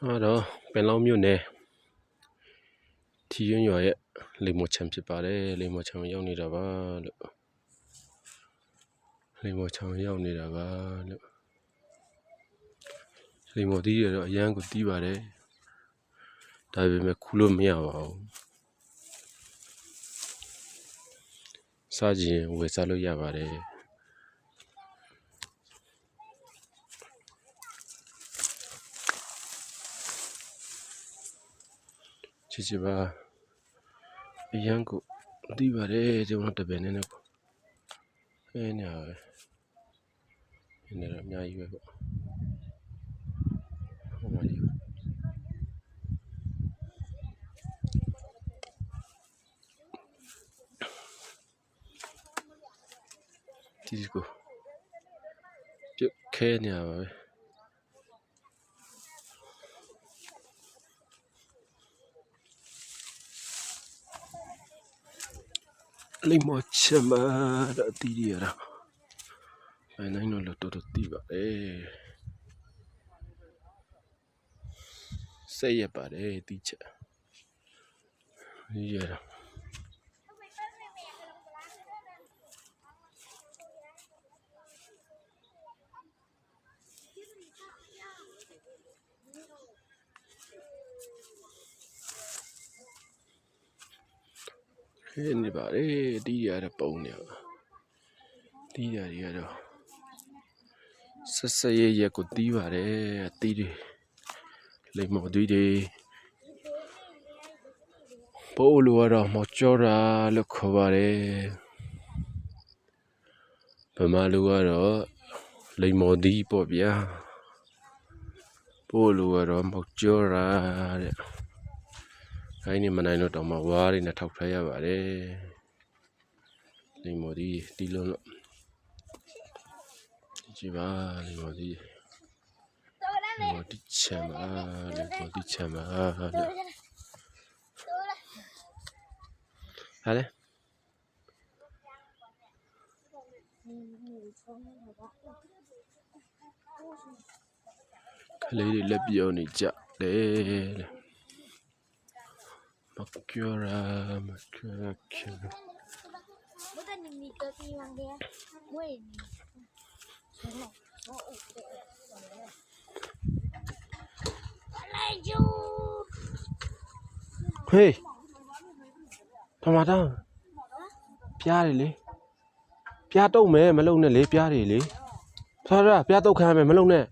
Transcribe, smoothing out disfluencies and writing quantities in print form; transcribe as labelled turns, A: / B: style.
A: တော့ပင်လောင်းမြို့နယ်ထီရွံ့ရွာရဲ့လေမော်ချံဖြစ်ပါတယ်လေမော်ချံရောက်နေတာပါလို့လေမော်ချံရောက်နေတာပါလို့လေမော်တီးရတော့အရန်ကိုတီးပါတယ်ဒါပေမဲ့ခူးလို့မရပါဘူးစားကြည့်ဝယ်စားလို့ရပါတယ်ချစ်ပါအရန်ကိုတီးပါတယ်ကျွန်တော်တပည့်နေနဲ့ပေါ့နေရပဲနေတော့အများကြီးပဲပေါ့ဟိုမှာဒီကိုပြုတ်ခဲနေရပါပဲလေမော်ချံမှာတော့တီးရတာနိုင်တော့တော်တော်တီးပါစိတ်ရပါတယ်တီးချက်ရတာနေပါတယ်တီးရတဲ့ပုံနေတီးရတွေကတော့ဆက်ရကိုတီးပါတယ်တီးတွေလိမ္မော်တီးတွေပို့လို့ကတော့မော်ကျော်ရာလို့ခေါ်ပါတယ်ဗမာလူကတော့လိမ္မော်တီးပေါ့ဗျာပို့လို့ကတော့မော်ကျော်ရာတဲ့ခိုင်းနေမနိုင်တော့တော့မှဝါးတွေနဲ့ထောက်ထားရပါတယ်လိမ္မော်တီးလုံးလို့ကြည့်ပါလိမ္မော်တီးချမ်းပါလိမ္မော်တီးချမ်းပါဟာလေကလေးတွေလက်ပြောနေကြတယ်မကျော်ရာမကျော်ချင်
B: 不但你这地方的，我也来就。
A: ဟေးထမတာပြားတယ်လေပြားတုံးမယ်မလုံနဲ့လေပြားတယ်လေဖားရပြားတုတ်ခံမယ်မလုံနဲ့